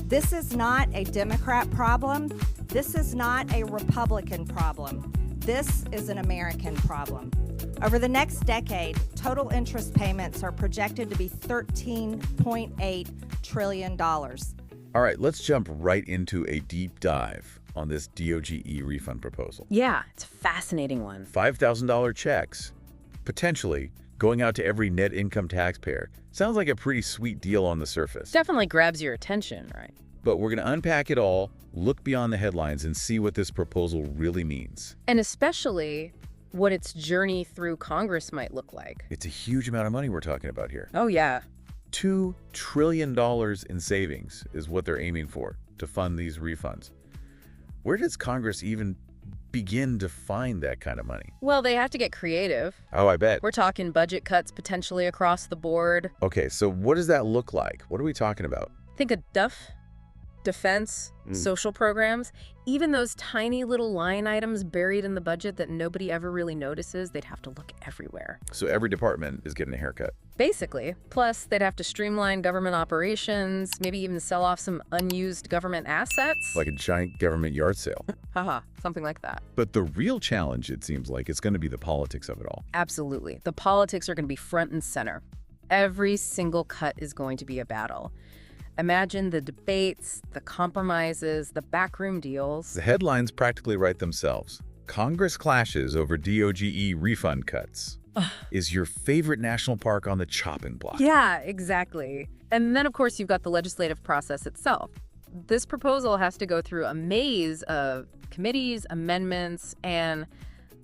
This is not a Democrat problem. This is not a Republican problem. This is an American problem. Over the next decade, total interest payments are projected to be $13.8 trillion. All right, let's jump right into a deep dive on this DOGE refund proposal. Yeah, it's a fascinating one. $5,000 checks, potentially going out to every net income taxpayer. Sounds like a pretty sweet deal on the surface. Definitely grabs your attention, right? But we're going to unpack it all, look beyond the headlines, and see what this proposal really means. And especially what its journey through Congress might look like. It's a huge amount of money we're talking about here. Oh, yeah. $2 trillion in savings is what they're aiming for to fund these refunds. Where does Congress even begin to find that kind of money? Well, they have to get creative. Oh, I bet. We're talking budget cuts potentially across the board. Okay, so what does that look like? What are we talking about? Think of defense, social programs, even those tiny little line items buried in the budget that nobody ever really notices. They'd have to look everywhere. So every department is getting a haircut. Basically. Plus, they'd have to streamline government operations, maybe even sell off some unused government assets. Like a giant government yard sale. Haha, something like that. But the real challenge, it seems like, is going to be the politics of it all. Absolutely. The politics are going to be front and center. Every single cut is going to be a battle. Imagine the debates, the compromises, the backroom deals. The headlines practically write themselves. Congress clashes over DOGE refund cuts. Is your favorite national park on the chopping block? Yeah, exactly. And then, of course, you've got the legislative process itself. This proposal has to go through a maze of committees, amendments, and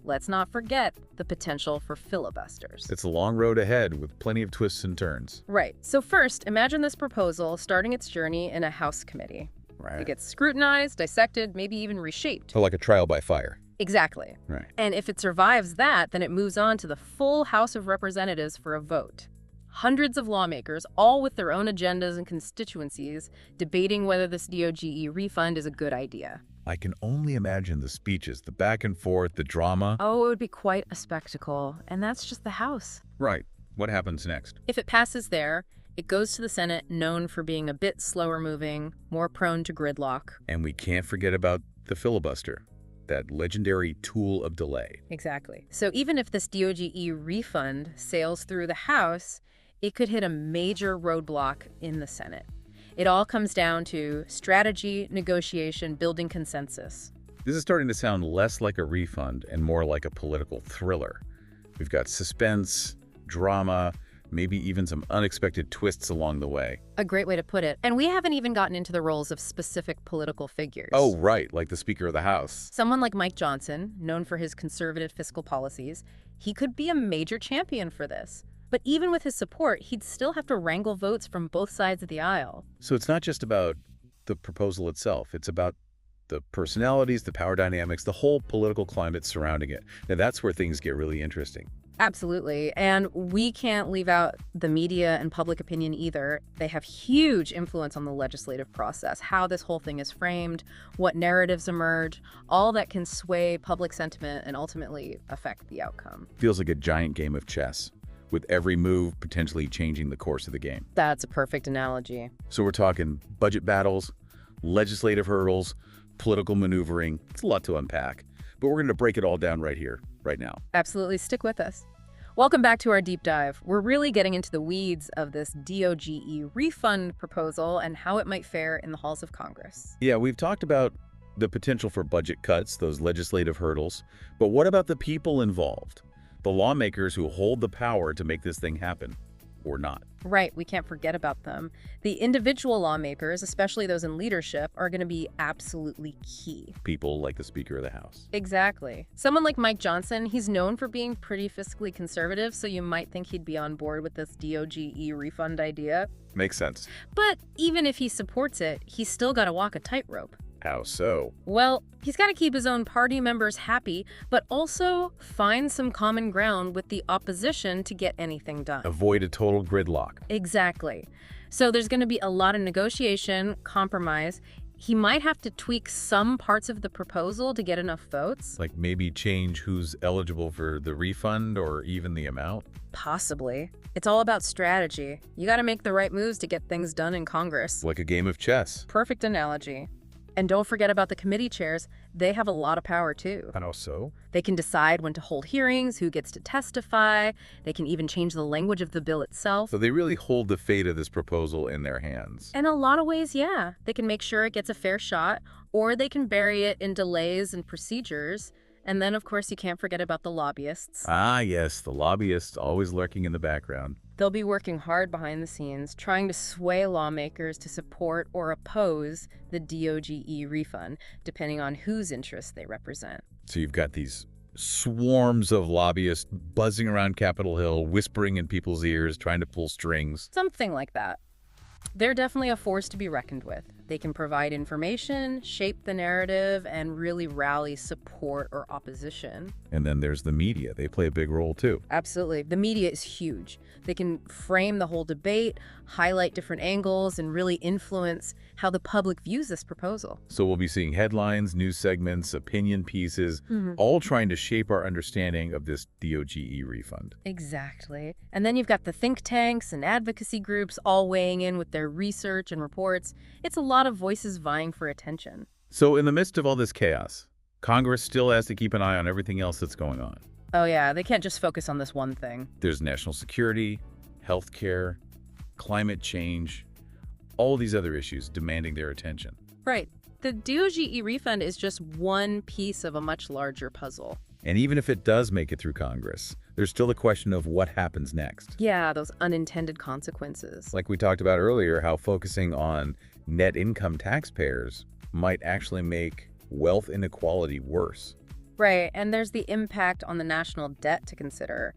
let's not forget the potential for filibusters. It's a long road ahead with plenty of twists and turns. Right. So first, imagine this proposal starting its journey in a House committee. Right. It gets scrutinized, dissected, maybe even reshaped. So like a trial by fire. Exactly. Right. And if it survives that, then it moves on to the full House of Representatives for a vote. Hundreds of lawmakers, all with their own agendas and constituencies, debating whether this DOGE refund is a good idea. I can only imagine the speeches, the back and forth, the drama. Oh, it would be quite a spectacle. And that's just the House. Right. What happens next? If it passes there, it goes to the Senate, known for being a bit slower moving, more prone to gridlock. And we can't forget about the filibuster, that legendary tool of delay. Exactly. So even if this DOGE refund sails through the House, it could hit a major roadblock in the Senate. It all comes down to strategy, negotiation, building consensus. This is starting to sound less like a refund and more like a political thriller. We've got suspense, drama, maybe even some unexpected twists along the way. A great way to put it. And we haven't even gotten into the roles of specific political figures. Oh, right, like the Speaker of the House. Someone like Mike Johnson, known for his conservative fiscal policies, he could be a major champion for this. But even with his support, he'd still have to wrangle votes from both sides of the aisle. So it's not just about the proposal itself. It's about the personalities, the power dynamics, the whole political climate surrounding it. Now, that's where things get really interesting. Absolutely. And we can't leave out the media and public opinion either. They have huge influence on the legislative process, how this whole thing is framed, what narratives emerge, all that can sway public sentiment and ultimately affect the outcome. Feels like a giant game of chess, with every move potentially changing the course of the game. That's a perfect analogy. So we're talking budget battles, legislative hurdles, political maneuvering. It's a lot to unpack, but we're going to break it all down right here, right now. Absolutely. Stick with us. Welcome back to our deep dive. We're really getting into the weeds of this DOGE refund proposal and how it might fare in the halls of Congress. Yeah, we've talked about the potential for budget cuts, those legislative hurdles, but what about the people involved? The lawmakers who hold the power to make this thing happen, or not. Right, we can't forget about them. The individual lawmakers, especially those in leadership, are going to be absolutely key. People like the Speaker of the House. Exactly. Someone like Mike Johnson, he's known for being pretty fiscally conservative, so you might think he'd be on board with this DOGE refund idea. Makes sense. But even if he supports it, he's still got to walk a tightrope. How so? Well, he's got to keep his own party members happy, but also find some common ground with the opposition to get anything done. Avoid a total gridlock. Exactly. So there's going to be a lot of negotiation, compromise. He might have to tweak some parts of the proposal to get enough votes. Like maybe change who's eligible for the refund or even the amount? Possibly. It's all about strategy. You got to make the right moves to get things done in Congress. Like a game of chess. Perfect analogy. And don't forget about the committee chairs. They have a lot of power, too. And also? They can decide when to hold hearings, who gets to testify. They can even change the language of the bill itself. So they really hold the fate of this proposal in their hands. In a lot of ways, yeah. They can make sure it gets a fair shot, or they can bury it in delays and procedures. And then, of course, you can't forget about the lobbyists. Ah, yes, the lobbyists always lurking in the background. They'll be working hard behind the scenes, trying to sway lawmakers to support or oppose the DOGE refund, depending on whose interests they represent. So you've got these swarms of lobbyists buzzing around Capitol Hill, whispering in people's ears, trying to pull strings. Something like that. They're definitely a force to be reckoned with. They can provide information, shape the narrative, and really rally support or opposition. And then there's the media. They play a big role, too. Absolutely. The media is huge. They can frame the whole debate, highlight different angles, and really influence how the public views this proposal. So we'll be seeing headlines, news segments, opinion pieces, all trying to shape our understanding of this DOGE refund. Exactly. And then you've got the think tanks and advocacy groups all weighing in with their research and reports. It's a lot of voices vying for attention. So in the midst of all this chaos, Congress still has to keep an eye on everything else that's going on. Oh yeah, they can't just focus on this one thing. There's national security, healthcare, climate change, all these other issues demanding their attention. Right. The DOGE refund is just one piece of a much larger puzzle. And even if it does make it through Congress, there's still a question of what happens next. Yeah, those unintended consequences. Like we talked about earlier, how focusing on net income taxpayers might actually make wealth inequality worse. Right, and there's the impact on the national debt to consider.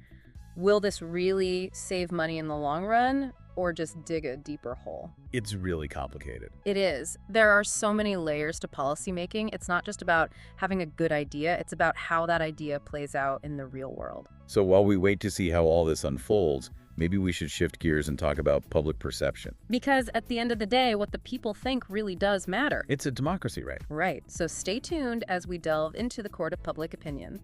Will this really save money in the long run, or just dig a deeper hole? It's really complicated. It is. There are so many layers to policymaking. It's not just about having a good idea, it's about how that idea plays out in the real world. So while we wait to see how all this unfolds, maybe we should shift gears and talk about public perception. Because at the end of the day, what the people think really does matter. It's a democracy, right? Right. So stay tuned as we delve into the court of public opinion.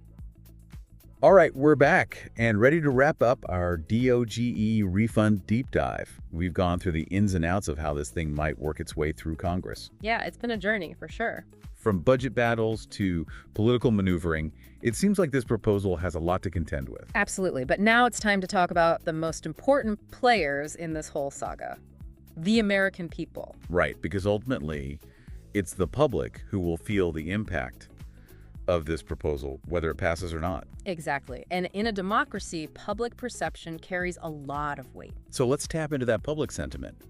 All right, we're back and ready to wrap up our DOGE refund deep dive. We've gone through the ins and outs of how this thing might work its way through Congress. Yeah, it's been a journey for sure. From budget battles to political maneuvering, it seems like this proposal has a lot to contend with. Absolutely. But now it's time to talk about the most important players in this whole saga. The American people. Right, because ultimately, it's the public who will feel the impact of this proposal, whether it passes or not. Exactly. And in a democracy, public perception carries a lot of weight. So let's tap into that public sentiment.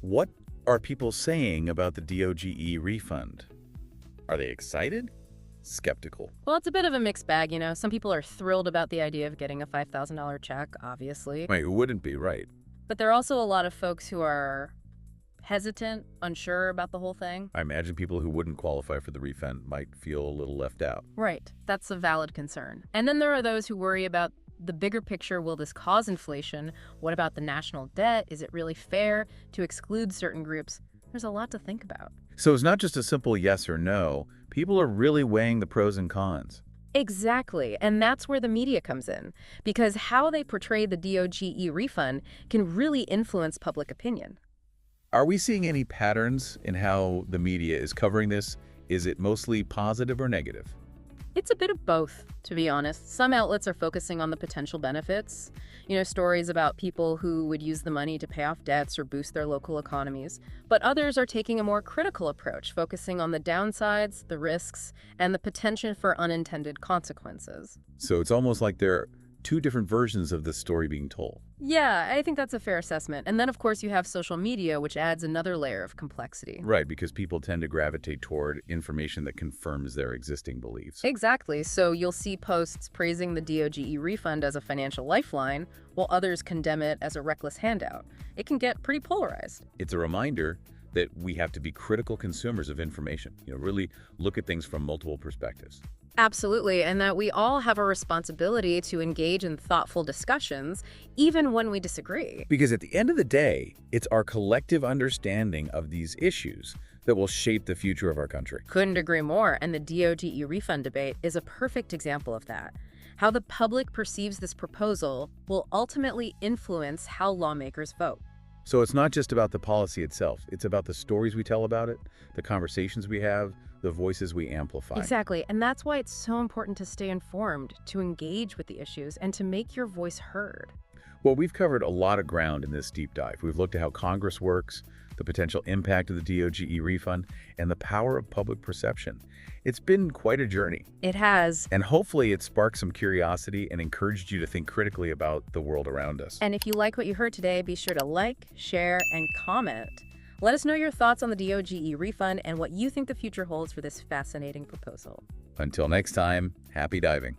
What are people saying about the DOGE refund? Are they excited? Skeptical? Well, it's a bit of a mixed bag, you know. Some people are thrilled about the idea of getting a $5,000 check, obviously. Wait, who wouldn't be, right? But there are also a lot of folks who are hesitant, unsure about the whole thing. I imagine people who wouldn't qualify for the refund might feel a little left out. Right. That's a valid concern. And then there are those who worry about the bigger picture. Will this cause inflation? What about the national debt? Is it really fair to exclude certain groups? There's a lot to think about. So it's not just a simple yes or no. People are really weighing the pros and cons. Exactly. And that's where the media comes in, because how they portray the DOGE refund can really influence public opinion. Are we seeing any patterns in how the media is covering this? Is it mostly positive or negative? It's a bit of both, to be honest. Some outlets are focusing on the potential benefits, stories about people who would use the money to pay off debts or boost their local economies. But others are taking a more critical approach, focusing on the downsides, the risks, and the potential for unintended consequences. So it's almost like there are two different versions of the story being told. Yeah, I think that's a fair assessment. And then, of course, you have social media, which adds another layer of complexity. Right, because people tend to gravitate toward information that confirms their existing beliefs. Exactly. So you'll see posts praising the DOGE refund as a financial lifeline, while others condemn it as a reckless handout. It can get pretty polarized. It's a reminder that we have to be critical consumers of information, really look at things from multiple perspectives. Absolutely, and that we all have a responsibility to engage in thoughtful discussions, even when we disagree. Because at the end of the day, it's our collective understanding of these issues that will shape the future of our country. Couldn't agree more, and the DOGE refund debate is a perfect example of that. How the public perceives this proposal will ultimately influence how lawmakers vote. So it's not just about the policy itself. It's about the stories we tell about it, the conversations we have, the voices we amplify. Exactly, and that's why it's so important to stay informed, to engage with the issues, and to make your voice heard. Well, we've covered a lot of ground in this deep dive. We've looked at how Congress works, the potential impact of the DOGE refund, and the power of public perception. It's been quite a journey. It has. And hopefully it sparked some curiosity and encouraged you to think critically about the world around us. And if you like what you heard today, be sure to like, share, and comment. Let us know your thoughts on the DOGE refund and what you think the future holds for this fascinating proposal. Until next time, happy diving.